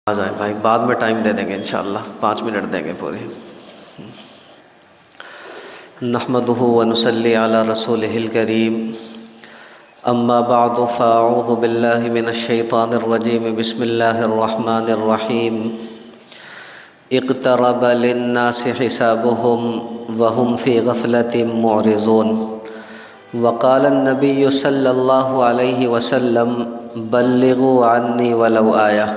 آ جائیں بھائی، بعد میں ٹائم دے دیں گے انشاءاللہ، 5 منٹ دیں گے پورے۔ نحمدہ ونصلی علی رسولہ الکریم، اما بعد فاعوذ باللہ من الشیطان الرجیم، بسم اللہ الرحمن الرحیم۔ اقترب للناس حسابهم وهم فی غفلۃ معرضون، وقال النبی صلی اللہ علیہ وسلم بلغوا عنی ولو آیہ۔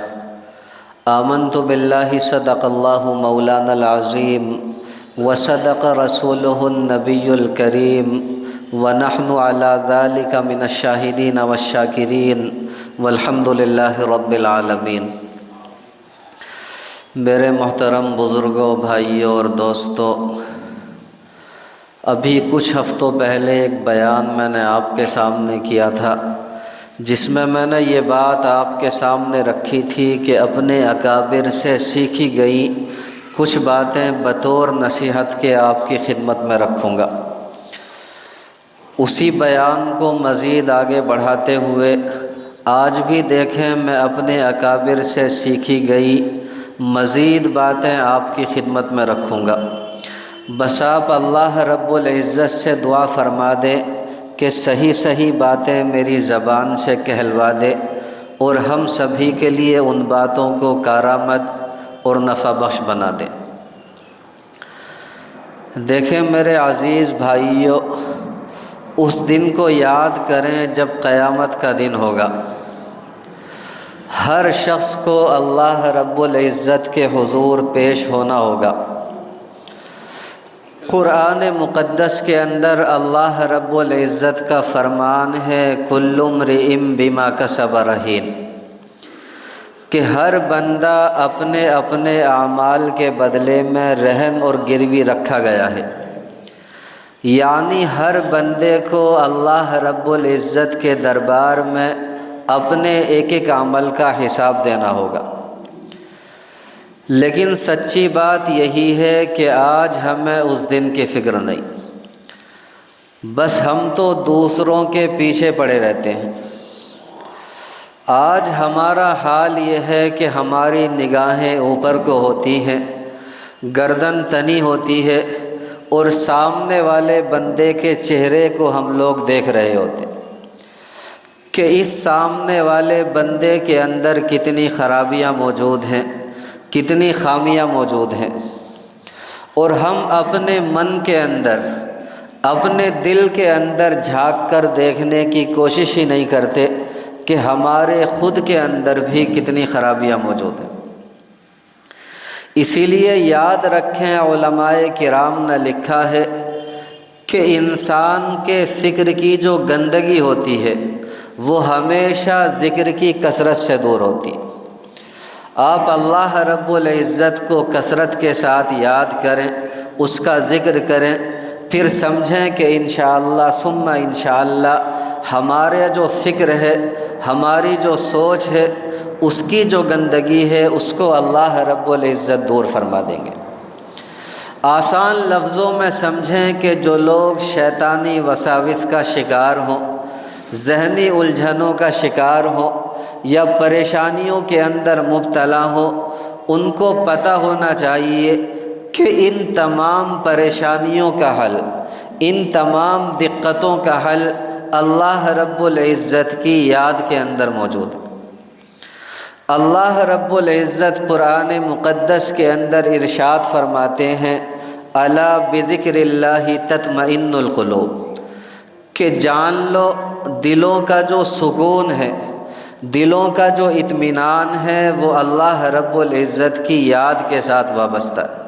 آمنت باللہ صدق اللہ مولانا العظیم وصدق رسولہ النبی الکریم، ونحن علی ذلک من الشاہدین والشاکرین، والحمد للہ رب العالمین۔ میرے محترم بزرگوں، بھائیوں اور دوستوں، ابھی کچھ ہفتوں پہلے ایک بیان میں نے آپ کے سامنے کیا تھا، جس میں نے یہ بات آپ کے سامنے رکھی تھی کہ اپنے اکابر سے سیکھی گئی کچھ باتیں بطور نصیحت کے آپ کی خدمت میں رکھوں گا۔ اسی بیان کو مزید آگے بڑھاتے ہوئے آج بھی دیکھیں میں اپنے اکابر سے سیکھی گئی مزید باتیں آپ کی خدمت میں رکھوں گا۔ بس آپ اللہ رب العزت سے دعا فرما دیں کہ صحیح صحیح باتیں میری زبان سے کہلوا دے، اور ہم سبھی کے لیے ان باتوں کو کارآمد اور نفع بخش بنا دے۔ دیکھیں میرے عزیز بھائیوں، اس دن کو یاد کریں جب قیامت کا دن ہوگا۔ ہر شخص کو اللہ رب العزت کے حضور پیش ہونا ہوگا۔ قرآن مقدس کے اندر اللہ رب العزت کا فرمان ہے کل امرئ بما کسب رہین، کہ ہر بندہ اپنے اپنے اعمال کے بدلے میں رہن اور گروی رکھا گیا ہے، یعنی ہر بندے کو اللہ رب العزت کے دربار میں اپنے ایک ایک عمل کا حساب دینا ہوگا۔ لیکن سچی بات یہی ہے کہ آج ہمیں اس دن کی فکر نہیں، بس ہم تو دوسروں کے پیچھے پڑے رہتے ہیں۔ آج ہمارا حال یہ ہے کہ ہماری نگاہیں اوپر کو ہوتی ہیں، گردن تنی ہوتی ہے، اور سامنے والے بندے کے چہرے کو ہم لوگ دیکھ رہے ہوتے ہیں کہ اس سامنے والے بندے کے اندر کتنی خرابیاں موجود ہیں، کتنی خامیاں موجود ہیں، اور ہم اپنے من کے اندر، اپنے دل کے اندر جھانک کر دیکھنے کی کوشش ہی نہیں کرتے کہ ہمارے خود کے اندر بھی کتنی خرابیاں موجود ہیں۔ اسی لیے یاد رکھیں، علماء کرام نے لکھا ہے کہ انسان کے فکر کی جو گندگی ہوتی ہے وہ ہمیشہ ذکر کی کثرت سے دور ہوتی ہے۔ آپ اللہ رب العزت کو کثرت کے ساتھ یاد کریں، اس کا ذکر کریں، پھر سمجھیں کہ انشاءاللہ ثم انشاءاللہ ہمارے جو فکر ہے، ہماری جو سوچ ہے، اس کی جو گندگی ہے اس کو اللہ رب العزت دور فرما دیں گے۔ آسان لفظوں میں سمجھیں کہ جو لوگ شیطانی وساوس کا شکار ہوں، ذہنی الجھنوں کا شکار ہوں، یا پریشانیوں کے اندر مبتلا ہوں، ان کو پتہ ہونا چاہیے کہ ان تمام پریشانیوں کا حل، ان تمام دقتوں کا حل اللہ رب العزت کی یاد کے اندر موجود ہے۔ اللہ رب العزت قرآن مقدس کے اندر ارشاد فرماتے ہیں الا بذکر اللہ تطمئن القلوب، کہ جان لو دلوں کا جو سکون ہے، دلوں کا جو اطمینان ہے وہ اللہ رب العزت کی یاد کے ساتھ وابستہ ہے۔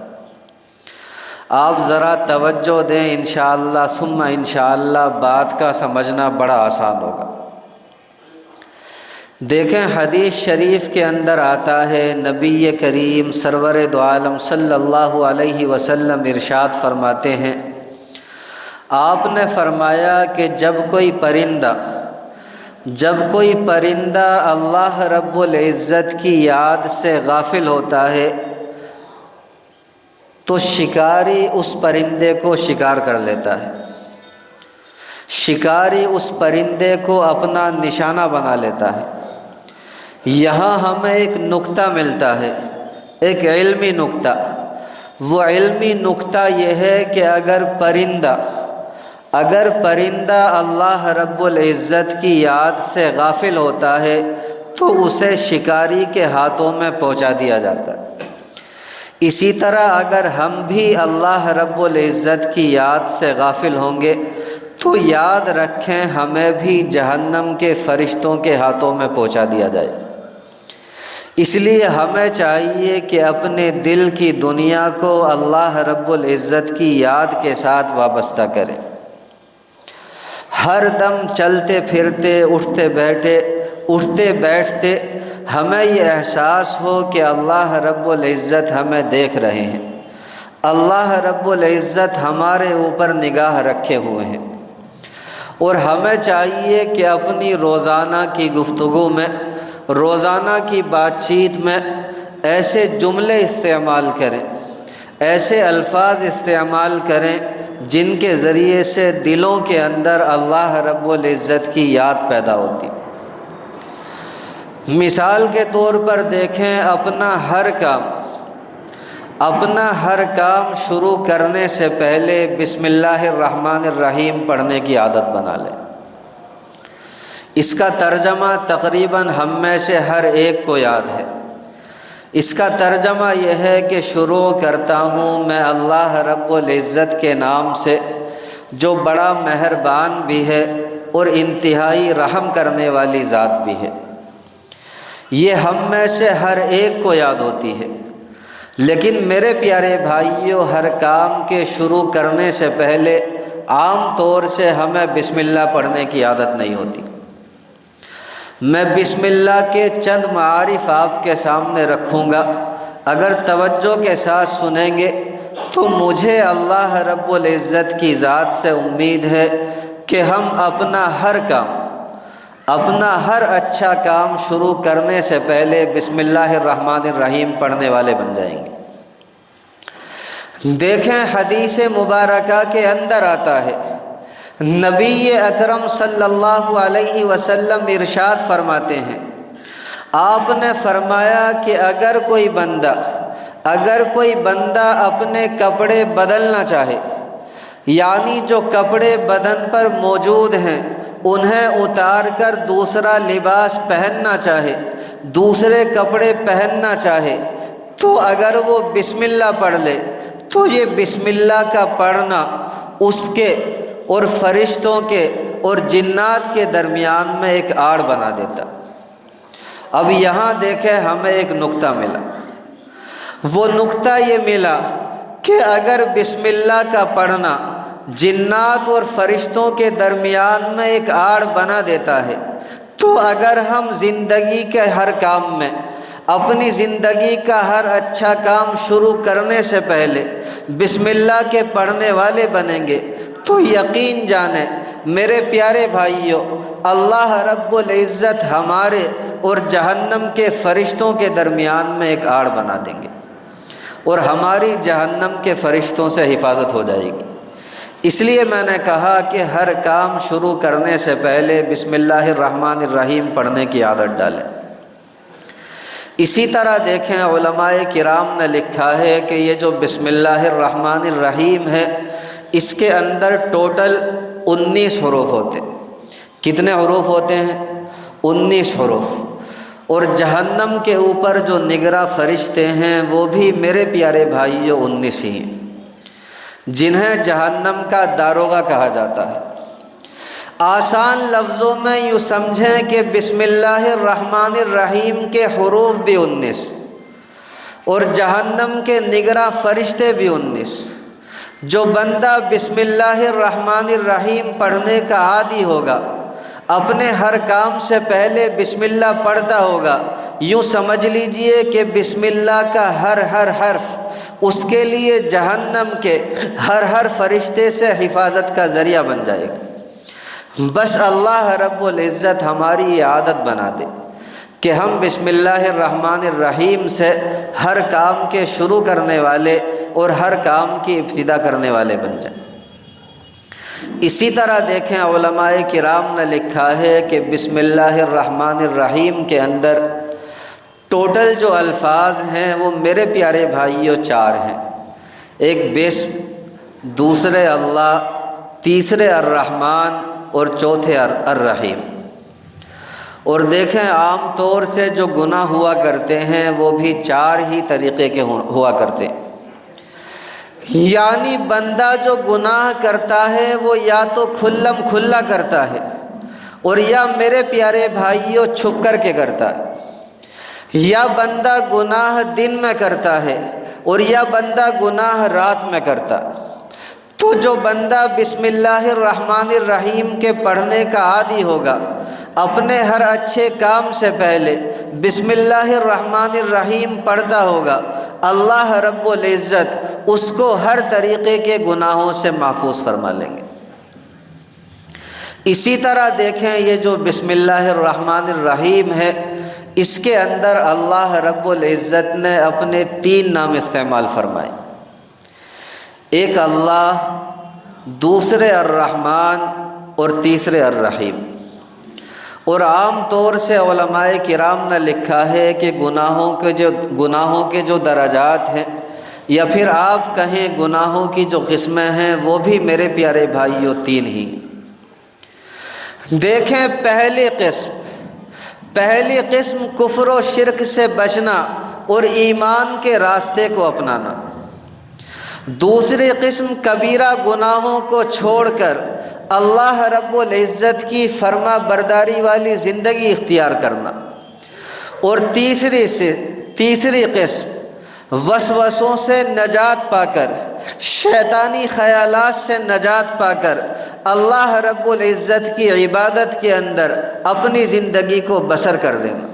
آپ ذرا توجہ دیں، انشاءاللہ ثم انشاءاللہ بات کا سمجھنا بڑا آسان ہوگا۔ دیکھیں حدیث شریف کے اندر آتا ہے، نبی کریم سرور دو عالم صلی اللہ علیہ وسلم ارشاد فرماتے ہیں، آپ نے فرمایا کہ جب کوئی پرندہ اللہ رب العزت کی یاد سے غافل ہوتا ہے تو شکاری اس پرندے کو شکار کر لیتا ہے، شکاری اس پرندے کو اپنا نشانہ بنا لیتا ہے، یہاں ہمیں ایک نکتہ ملتا ہے، ایک علمی نکتہ۔ وہ علمی نکتہ یہ ہے کہ اگر پرندہ اللہ رب العزت کی یاد سے غافل ہوتا ہے تو اسے شکاری کے ہاتھوں میں پہنچا دیا جاتا ہے۔ اسی طرح اگر ہم بھی اللہ رب العزت کی یاد سے غافل ہوں گے تو یاد رکھیں ہمیں بھی جہنم کے فرشتوں کے ہاتھوں میں پہنچا دیا جائے۔ اس لیے ہمیں چاہیے کہ اپنے دل کی دنیا کو اللہ رب العزت کی یاد کے ساتھ وابستہ کریں۔ ہر دم چلتے پھرتے، اٹھتے بیٹھتے ہمیں یہ احساس ہو کہ اللہ رب العزت ہمیں دیکھ رہے ہیں، اللہ رب العزت ہمارے اوپر نگاہ رکھے ہوئے ہیں۔ اور ہمیں چاہیے کہ اپنی روزانہ کی گفتگو میں، روزانہ کی بات چیت میں ایسے جملے استعمال کریں، ایسے الفاظ استعمال کریں جن کے ذریعے سے دلوں کے اندر اللہ رب العزت کی یاد پیدا ہوتی۔ مثال کے طور پر دیکھیں، اپنا ہر کام شروع کرنے سے پہلے بسم اللہ الرحمن الرحیم پڑھنے کی عادت بنا لیں۔ اس کا ترجمہ تقریباً ہم میں سے ہر ایک کو یاد ہے۔ اس کا ترجمہ یہ ہے کہ شروع کرتا ہوں میں اللہ رب العزت کے نام سے، جو بڑا مہربان بھی ہے اور انتہائی رحم کرنے والی ذات بھی ہے۔ یہ ہم میں سے ہر ایک کو یاد ہوتی ہے، لیکن میرے پیارے بھائیوں، ہر کام کے شروع کرنے سے پہلے عام طور سے ہمیں بسم اللہ پڑھنے کی عادت نہیں ہوتی۔ میں بسم اللہ کے چند معارف آپ کے سامنے رکھوں گا، اگر توجہ کے ساتھ سنیں گے تو مجھے اللہ رب العزت کی ذات سے امید ہے کہ ہم اپنا ہر اچھا کام شروع کرنے سے پہلے بسم اللہ الرحمن الرحیم پڑھنے والے بن جائیں گے۔ دیکھیں، حدیث مبارکہ کے اندر آتا ہے، نبی اکرم صلی اللہ علیہ وسلم ارشاد فرماتے ہیں، آپ نے فرمایا کہ اگر کوئی بندہ اپنے کپڑے بدلنا چاہے، یعنی جو کپڑے بدن پر موجود ہیں انہیں اتار کر دوسرا لباس پہننا چاہے، دوسرے کپڑے پہننا چاہے، تو اگر وہ بسم اللہ پڑھ لے تو یہ بسم اللہ کا پڑھنا اس کے اور فرشتوں کے اور جنات کے درمیان میں ایک آڑ بنا دیتا۔ اب یہاں دیکھیں، ہمیں ایک نکتہ ملا۔ وہ نکتہ یہ ملا کہ اگر بسم اللہ کا پڑھنا جنات اور فرشتوں کے درمیان میں ایک آڑ بنا دیتا ہے، تو اگر ہم زندگی کے ہر کام میں، اپنی زندگی کا ہر اچھا کام شروع کرنے سے پہلے بسم اللہ کے پڑھنے والے بنیں گے تو یقین جانیں میرے پیارے بھائیوں، اللہ رب العزت ہمارے اور جہنم کے فرشتوں کے درمیان میں ایک آڑ بنا دیں گے اور ہماری جہنم کے فرشتوں سے حفاظت ہو جائے گی۔ اس لیے میں نے کہا کہ ہر کام شروع کرنے سے پہلے بسم اللہ الرحمن الرحیم پڑھنے کی عادت ڈالیں۔ اسی طرح دیکھیں، علماء کرام نے لکھا ہے کہ یہ جو بسم اللہ الرحمن الرحیم ہے، اس کے اندر ٹوٹل 19 حروف ہوتے ہیں۔ کتنے حروف ہوتے ہیں؟ 19 حروف۔ اور جہنم کے اوپر جو نگراں فرشتے ہیں وہ بھی میرے پیارے بھائیوں 19 ہی ہیں، جنہیں جہنم کا داروغہ کہا جاتا ہے۔ آسان لفظوں میں یوں سمجھیں کہ بسم اللہ الرحمن الرحیم کے حروف بھی 19 اور جہنم کے نگراں فرشتے بھی 19۔ جو بندہ بسم اللہ الرحمن الرحیم پڑھنے کا عادی ہوگا، اپنے ہر کام سے پہلے بسم اللہ پڑھتا ہوگا، یوں سمجھ لیجئے کہ بسم اللہ کا ہر حرف اس کے لیے جہنم کے ہر فرشتے سے حفاظت کا ذریعہ بن جائے گا۔ بس اللہ رب العزت ہماری یہ عادت بنا دے کہ ہم بسم اللہ الرحمن الرحیم سے ہر کام کے شروع کرنے والے اور ہر کام کی ابتدا کرنے والے بن جائیں۔ اسی طرح دیکھیں، علماء کرام نے لکھا ہے کہ بسم اللہ الرحمن الرحیم کے اندر ٹوٹل جو الفاظ ہیں وہ میرے پیارے بھائیوں 4 ہیں، ایک بسم، دوسرے اللہ، تیسرے الرحمن اور چوتھے الرحیم۔ اور دیکھیں عام طور سے جو گناہ ہوا کرتے ہیں وہ بھی 4 ہی طریقے کے ہوا کرتے ہیں، یعنی بندہ جو گناہ کرتا ہے وہ یا تو کھلم کھلا کرتا ہے اور یا میرے پیارے بھائیوں چھپ کر کے کرتا ہے، یا بندہ گناہ دن میں کرتا ہے اور یا بندہ گناہ رات میں کرتا ہے۔ تو جو بندہ بسم اللہ الرحمن الرحیم کے پڑھنے کا عادی ہوگا، اپنے ہر اچھے کام سے پہلے بسم اللہ الرحمن الرحیم پڑھتا ہوگا، اللہ رب العزت اس کو ہر طریقے کے گناہوں سے محفوظ فرما لیں گے۔ اسی طرح دیکھیں یہ جو بسم اللہ الرحمن الرحیم ہے، اس کے اندر اللہ رب العزت نے اپنے 3 نام استعمال فرمائے، ایک اللہ، دوسرے الرحمن اور تیسرے الرحیم۔ اور عام طور سے علماء کرام نے لکھا ہے کہ گناہوں کے جو درجات ہیں، یا پھر آپ کہیں گناہوں کی جو قسمیں ہیں، وہ بھی میرے پیارے بھائیوں 3 ہی۔ دیکھیں پہلی قسم کفر و شرک سے بچنا اور ایمان کے راستے کو اپنانا، دوسری قسم کبیرہ گناہوں کو چھوڑ کر اللہ رب العزت کی فرما برداری والی زندگی اختیار کرنا، اور تیسری قسم وسوسوں سے نجات پا کر، شیطانی خیالات سے نجات پا کر اللہ رب العزت کی عبادت کے اندر اپنی زندگی کو بسر کر دینا۔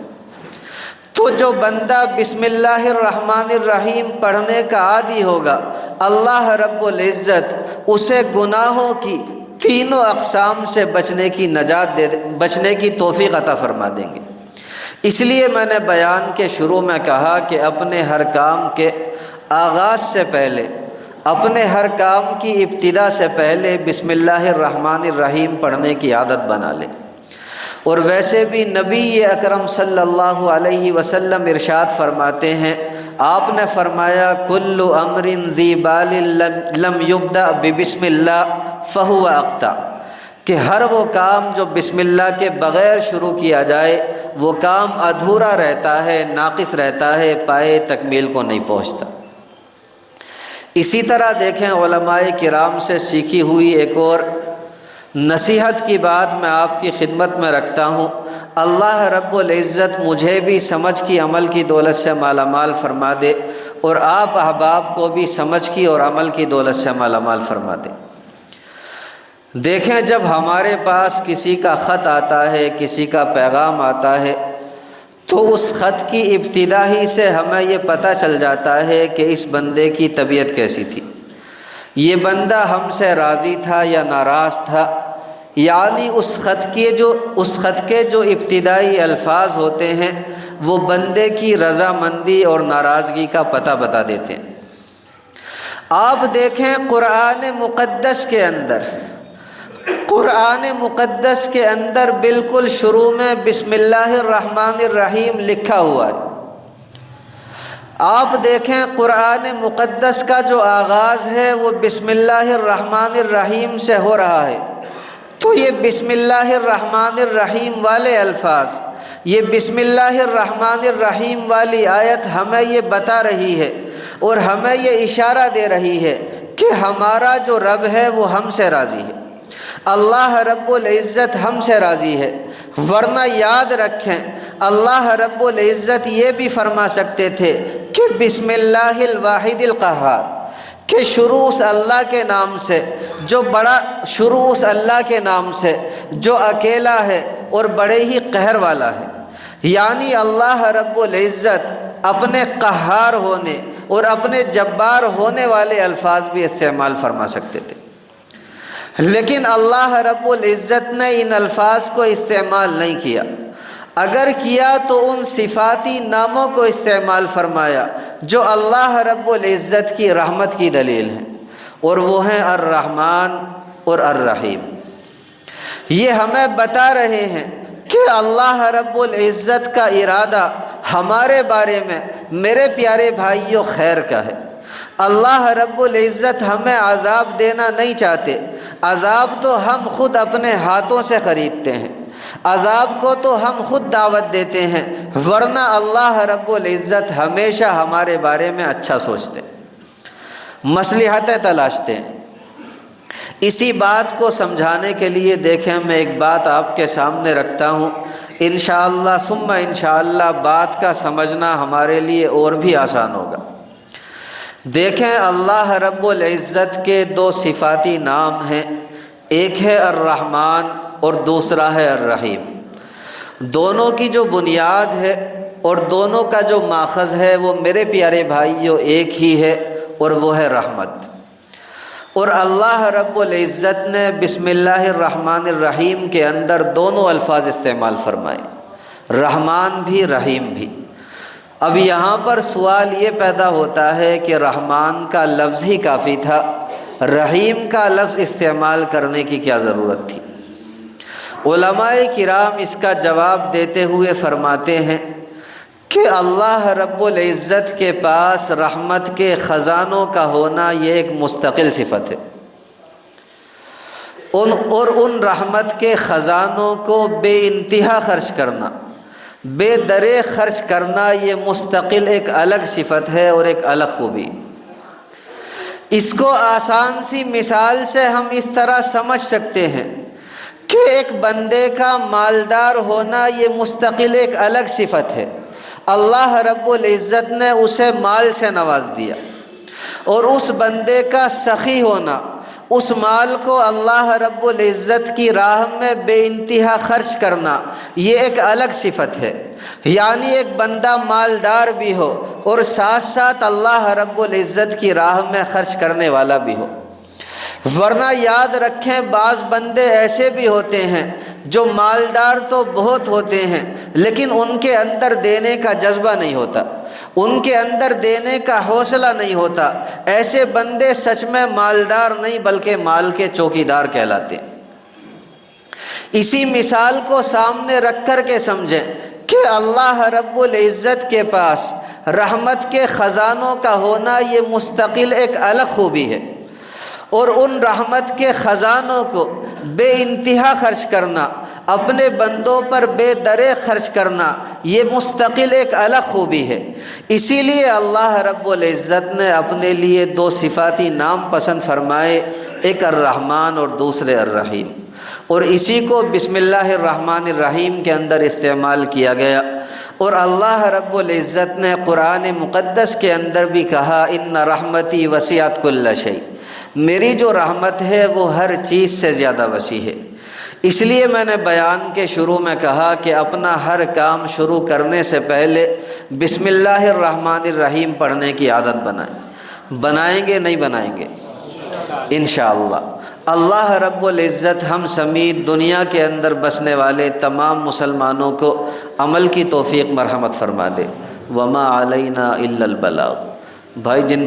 تو جو بندہ بسم اللہ الرحمن الرحیم پڑھنے کا عادی ہوگا، اللہ رب العزت اسے گناہوں کی تینوں اقسام سے بچنے کی توفیق عطا فرما دیں گے۔ اس لیے میں نے بیان کے شروع میں کہا کہ اپنے ہر کام کے آغاز سے پہلے، اپنے ہر کام کی ابتدا سے پہلے بسم اللہ الرحمن الرحیم پڑھنے کی عادت بنا لیں۔ اور ویسے بھی نبی اکرم صلی اللہ علیہ وسلم ارشاد فرماتے ہیں، آپ نے فرمایا کل امر ذی بال لم یبدأ ببسم اللہ فہو اخطأ، کہ ہر وہ کام جو بسم اللہ کے بغیر شروع کیا جائے وہ کام ادھورا رہتا ہے، ناقص رہتا ہے، پائے تکمیل کو نہیں پہنچتا۔ اسی طرح دیکھیں علماء کرام سے سیکھی ہوئی ایک اور نصیحت کی بات میں آپ کی خدمت میں رکھتا ہوں، اللہ رب العزت مجھے بھی سمجھ کی عمل کی دولت سے مالا مال فرما دے، اور آپ احباب کو بھی سمجھ کی اور عمل کی دولت سے مالا مال فرما دے۔ دیکھیں جب ہمارے پاس کسی کا خط آتا ہے، کسی کا پیغام آتا ہے، تو اس خط کی ابتدا ہی سے ہمیں یہ پتہ چل جاتا ہے کہ اس بندے کی طبیعت کیسی تھی، یہ بندہ ہم سے راضی تھا یا ناراض تھا، یعنی اس خط کے جو ابتدائی الفاظ ہوتے ہیں وہ بندے کی رضامندی اور ناراضگی کا پتہ بتا دیتے ہیں۔ آپ دیکھیں قرآن مقدس کے اندر بالکل شروع میں بسم اللہ الرحمن الرحیم لکھا ہوا ہے۔ آپ دیکھیں قرآن مقدس کا جو آغاز ہے وہ بسم اللہ الرحمن الرحیم سے ہو رہا ہے، تو یہ بسم اللہ الرحمن الرحیم والے الفاظ، یہ بسم اللہ الرحمن الرحیم والی آیت ہمیں یہ بتا رہی ہے اور ہمیں یہ اشارہ دے رہی ہے کہ ہمارا جو رب ہے وہ ہم سے راضی ہے، اللہ رب العزت ہم سے راضی ہے۔ ورنہ یاد رکھیں اللہ رب العزت یہ بھی فرما سکتے تھے کہ بسم اللہ الواحد القہار، کہ شروع اس اللہ کے نام سے جو اکیلا ہے اور بڑے ہی قہر والا ہے، یعنی اللہ رب العزت اپنے قہار ہونے اور اپنے جبار ہونے والے الفاظ بھی استعمال فرما سکتے تھے، لیکن اللہ رب العزت نے ان الفاظ کو استعمال نہیں کیا۔ اگر کیا تو ان صفاتی ناموں کو استعمال فرمایا جو اللہ رب العزت کی رحمت کی دلیل ہیں، اور وہ ہیں الرحمن اور الرحیم۔ یہ ہمیں بتا رہے ہیں کہ اللہ رب العزت کا ارادہ ہمارے بارے میں میرے پیارے بھائیوں خیر کا ہے۔ اللہ رب العزت ہمیں عذاب دینا نہیں چاہتے، عذاب تو ہم خود اپنے ہاتھوں سے خریدتے ہیں، عذاب کو تو ہم خود دعوت دیتے ہیں، ورنہ اللہ رب العزت ہمیشہ ہمارے بارے میں اچھا سوچتے ہیں، مصلحتیں تلاشتے ہیں۔ اسی بات کو سمجھانے کے لیے دیکھیں میں ایک بات آپ کے سامنے رکھتا ہوں، انشاءاللہ ثم انشاءاللہ بات کا سمجھنا ہمارے لیے اور بھی آسان ہوگا۔ دیکھیں اللہ رب العزت کے دو صفاتی نام ہیں، ایک ہے الرحمن اور دوسرا ہے الرحیم۔ دونوں کی جو بنیاد ہے اور دونوں کا جو ماخذ ہے وہ میرے پیارے بھائیوں ایک ہی ہے، اور وہ ہے رحمت۔ اور اللہ رب العزت نے بسم اللہ الرحمن الرحیم کے اندر دونوں الفاظ استعمال فرمائے، رحمان بھی رحیم بھی۔ اب یہاں پر سوال یہ پیدا ہوتا ہے کہ رحمان کا لفظ ہی کافی تھا، رحیم کا لفظ استعمال کرنے کی کیا ضرورت تھی؟ علماء کرام اس کا جواب دیتے ہوئے فرماتے ہیں کہ اللہ رب العزت کے پاس رحمت کے خزانوں کا ہونا یہ ایک مستقل صفت ہے، ان رحمت کے خزانوں کو بے انتہا خرچ کرنا، بے درے خرچ کرنا یہ مستقل ایک الگ صفت ہے اور ایک الگ خوبی۔ اس کو آسان سی مثال سے ہم اس طرح سمجھ سکتے ہیں کہ ایک بندے کا مالدار ہونا یہ مستقل ایک الگ صفت ہے، اللہ رب العزت نے اسے مال سے نواز دیا، اور اس بندے کا سخی ہونا، اس مال کو اللہ رب العزت کی راہ میں بے انتہا خرچ کرنا یہ ایک الگ صفت ہے۔ یعنی ایک بندہ مالدار بھی ہو اور ساتھ ساتھ اللہ رب العزت کی راہ میں خرچ کرنے والا بھی ہو، ورنہ یاد رکھیں بعض بندے ایسے بھی ہوتے ہیں جو مالدار تو بہت ہوتے ہیں لیکن ان کے اندر دینے کا جذبہ نہیں ہوتا، ان کے اندر دینے کا حوصلہ نہیں ہوتا، ایسے بندے سچ میں مالدار نہیں بلکہ مال کے چوکیدار کہلاتے ہیں۔ اسی مثال کو سامنے رکھ کر کے سمجھیں کہ اللہ رب العزت کے پاس رحمت کے خزانوں کا ہونا یہ مستقل ایک الگ خوبی ہے، اور ان رحمت کے خزانوں کو بے انتہا خرچ کرنا، اپنے بندوں پر بے درے خرچ کرنا یہ مستقل ایک الگ خوبی ہے۔ اسی لیے اللہ رب العزت نے اپنے لیے دو صفاتی نام پسند فرمائے، ایک الرحمن اور دوسرے الرحیم، اور اسی کو بسم اللہ الرحمن الرحیم کے اندر استعمال کیا گیا۔ اور اللہ رب العزت نے قرآن مقدس کے اندر بھی کہا ان رحمتی وسعت کل شیء، میری جو رحمت ہے وہ ہر چیز سے زیادہ وسیع ہے۔ اس لیے میں نے بیان کے شروع میں کہا کہ اپنا ہر کام شروع کرنے سے پہلے بسم اللہ الرحمن الرحیم پڑھنے کی عادت بنائیں گے نہیں بنائیں گے؟ انشاءاللہ اللہ رب العزت ہم سمیت دنیا کے اندر بسنے والے تمام مسلمانوں کو عمل کی توفیق مرحمت فرما دے۔ وما علینا الا البلاغ۔ بھائی جن